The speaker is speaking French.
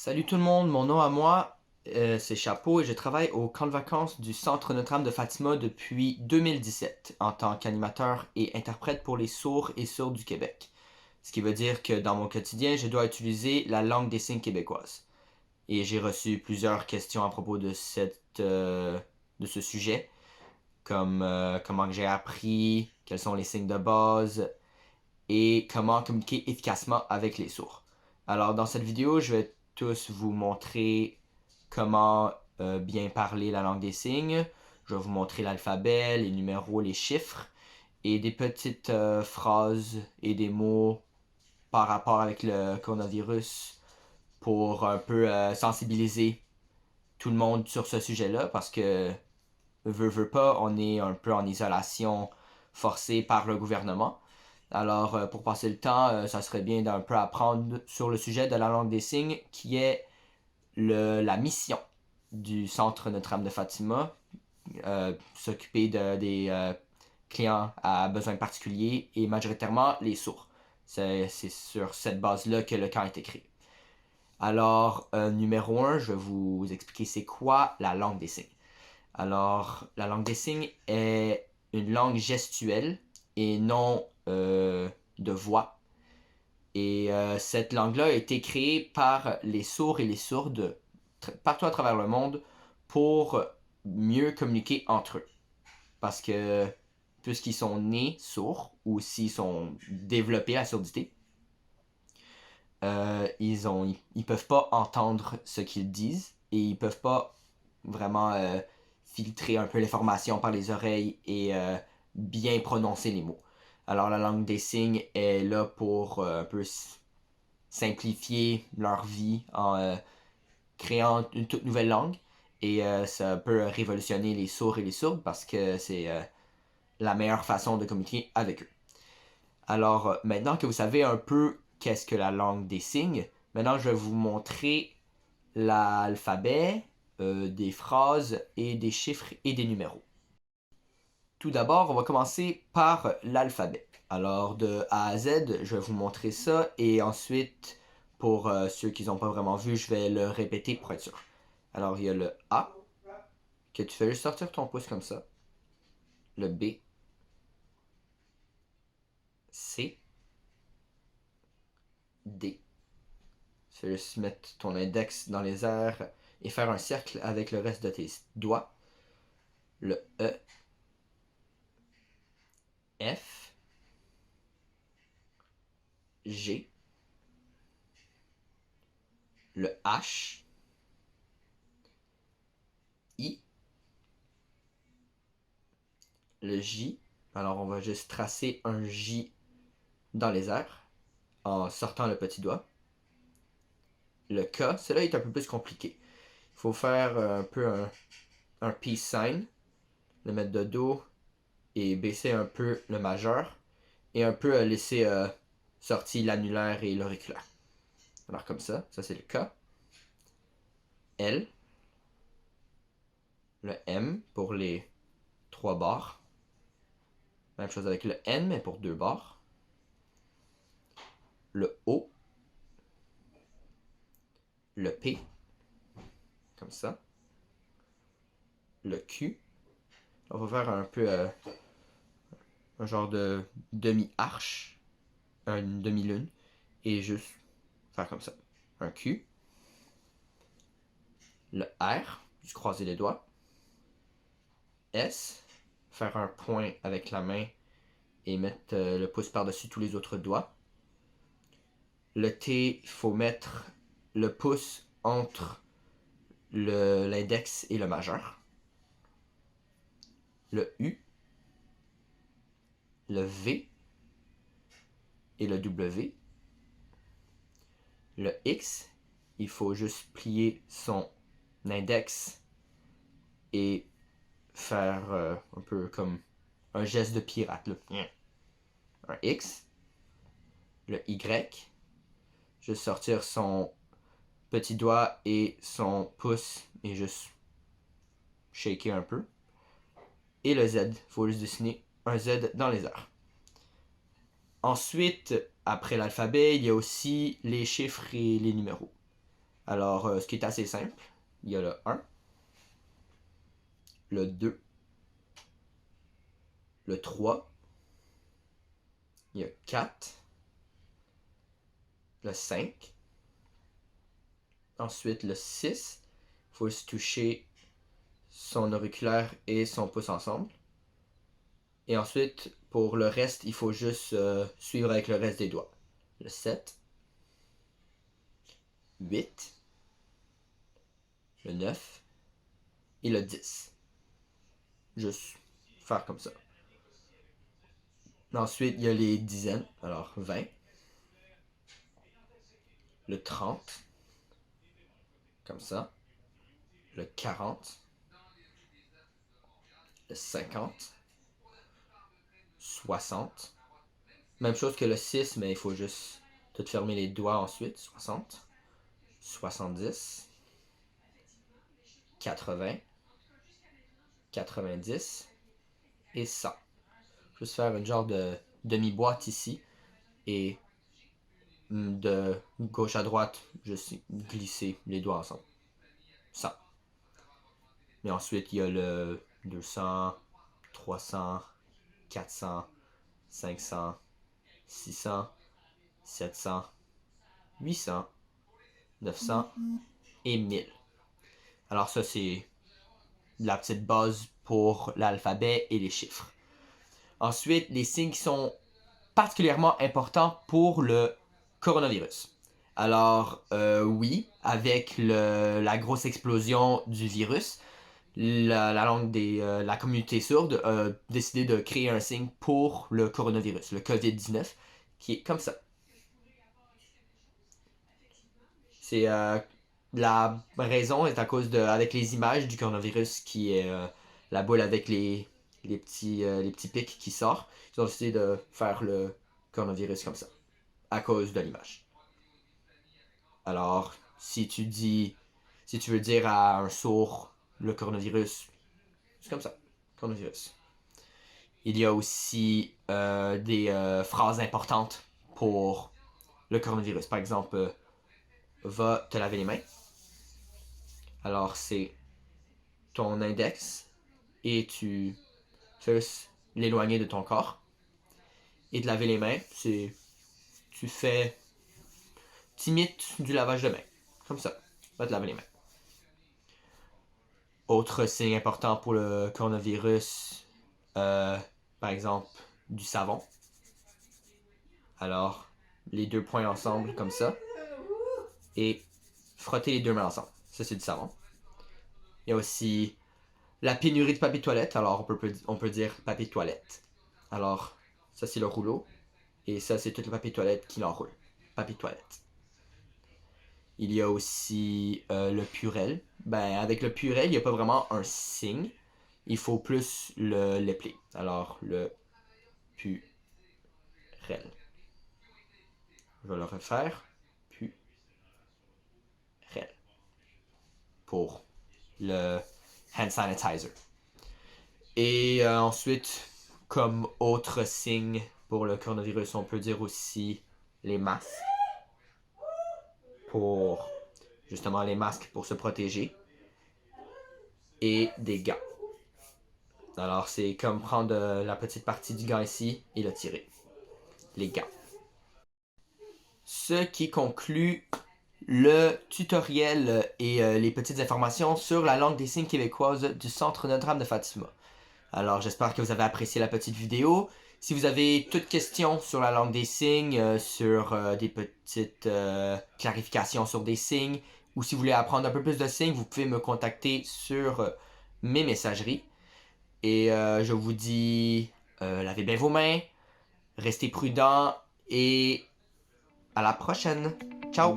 Salut tout le monde, mon nom à moi, c'est Chapeau et je travaille au camp de vacances du Centre Notre-Dame de Fatima depuis 2017 en tant qu'animateur et interprète pour les sourds et sourdes du Québec. Ce qui veut dire que dans mon quotidien, je dois utiliser la langue des signes québécoise. Et j'ai reçu plusieurs questions à propos de ce sujet, comme comment j'ai appris, quels sont les signes de base et comment communiquer efficacement avec les sourds. Alors dans cette vidéo, je vais tous vous montrer comment bien parler la langue des signes. Je vais vous montrer l'alphabet, les numéros, les chiffres et des petites phrases et des mots par rapport avec le coronavirus pour un peu sensibiliser tout le monde sur ce sujet-là parce que veut pas, on est un peu en isolation forcée par le gouvernement. Alors, pour passer le temps, ça serait bien d'un peu apprendre sur le sujet de la langue des signes, qui est la mission du Centre Notre-Dame de Fatima, s'occuper des clients à besoins particuliers et majoritairement les sourds. C'est sur cette base-là que le camp est écrit. Alors, numéro 1, je vais vous expliquer c'est quoi la langue des signes. Alors, la langue des signes est une langue gestuelle et non de voix. Et cette langue-là a été créée par les sourds et les sourdes partout à travers le monde pour mieux communiquer entre eux. Parce que puisqu'ils sont nés sourds ou s'ils sont développés à surdité, ils peuvent pas entendre ce qu'ils disent et ils peuvent pas vraiment filtrer un peu l'information par les oreilles et bien prononcer les mots. Alors la langue des signes est là pour un peu simplifier leur vie en créant une toute nouvelle langue et ça peut révolutionner les sourds et les sourdes parce que c'est la meilleure façon de communiquer avec eux. Alors maintenant que vous savez un peu qu'est-ce que la langue des signes, maintenant je vais vous montrer l'alphabet, des phrases et des chiffres et des numéros. Tout d'abord, on va commencer par l'alphabet. Alors de A à Z, je vais vous montrer ça et ensuite, pour ceux qui n'ont pas vraiment vu, je vais le répéter pour être sûr. Alors il y a le A, que tu fais juste sortir ton pouce comme ça. Le B, C, D. Tu fais juste mettre ton index dans les airs et faire un cercle avec le reste de tes doigts. Le E, F, G, le H, I, le J. Alors on va juste tracer un J dans les airs en sortant le petit doigt. Le K, celui-là est un peu plus compliqué. Il faut faire un peu un peace sign, le mettre de dos et baisser un peu le majeur et un peu laisser sortir l'annulaire et l'auriculaire. Alors comme ça c'est le K. L, le M pour les 3 barres. Même chose avec le N mais pour 2 barres. Le O, le P, comme ça. Le Q. On va faire un peu un genre de demi-arche, une demi-lune, et juste faire comme ça. Un Q. Le R, juste croiser les doigts. S, faire un point avec la main et mettre le pouce par-dessus tous les autres doigts. Le T, il faut mettre le pouce entre l'index et le majeur. Le U, le V et le W. Le X, il faut juste plier son index et faire un peu comme un geste de pirate. Là. Un X. Le Y, juste sortir son petit doigt et son pouce et juste shaker un peu. Et le Z, il faut juste dessiner un Z dans les airs. Ensuite, après l'alphabet, il y a aussi les chiffres et les numéros. Alors, ce qui est assez simple, il y a le 1, le 2, le 3, il y a 4, le 5, ensuite le 6, il faut se toucher son auriculaire et son pouce ensemble. Et ensuite, pour le reste, il faut juste suivre avec le reste des doigts. Le 7, 8, le 9 et le 10. Juste faire comme ça. Ensuite, il y a les dizaines. Alors, 20, le 30, comme ça, le 40, le 50, 60. Même chose que le 6, mais il faut juste tout fermer les doigts ensuite. 60, 70, 80, 90 et 100. Juste faire une genre de demi-boîte ici et de gauche à droite, juste glisser les doigts ensemble. 100. Mais ensuite, il y a le 200, 300, 400, 500, 600, 700, 800, 900 et 1000. Alors ça, c'est la petite base pour l'alphabet et les chiffres. Ensuite, les signes qui sont particulièrement importants pour le coronavirus. Alors, oui, avec la grosse explosion du virus, la communauté sourde a décidé de créer un signe pour le coronavirus, le COVID-19, qui est comme ça. C'est la raison est à cause de avec les images du coronavirus qui est la boule avec les petits pics qui sortent. Ils ont décidé de faire le coronavirus comme ça à cause de l'image. Alors, si tu veux dire à un sourd le coronavirus, c'est comme ça, coronavirus. Il y a aussi des phrases importantes pour le coronavirus. Par exemple, va te laver les mains. Alors, c'est ton index et tu fais l'éloigner de ton corps. Et te laver les mains, c'est tu imites du lavage de mains. Comme ça, va te laver les mains. Autre signe important pour le coronavirus, par exemple, du savon. Alors, les deux poings ensemble, comme ça. Et frotter les deux mains ensemble. Ça, c'est du savon. Il y a aussi la pénurie de papier de toilette. Alors, on peut dire papier de toilette. Alors, ça, c'est le rouleau. Et ça, c'est tout le papier de toilette qui l'enroule. Papier de toilette. Il y a aussi le Purell. Ben, avec le Purell, il n'y a pas vraiment un signe. Il faut plus l'épeler. Alors, le Purell. Je vais le refaire. Purell. Pour le hand sanitizer. Et ensuite, comme autre signe pour le coronavirus, on peut dire aussi les masques. Pour justement les masques pour se protéger. Et des gants. Alors c'est comme prendre la petite partie du gant ici et le tirer. Les gants. Ce qui conclut le tutoriel et les petites informations sur la langue des signes québécoise du Centre Notre-Dame de Fatima. Alors j'espère que vous avez apprécié la petite vidéo. Si vous avez toute question sur la langue des signes, sur des petites clarifications sur des signes, ou si vous voulez apprendre un peu plus de signes, vous pouvez me contacter sur mes messageries. Et je vous dis, lavez bien vos mains, restez prudents et à la prochaine. Ciao!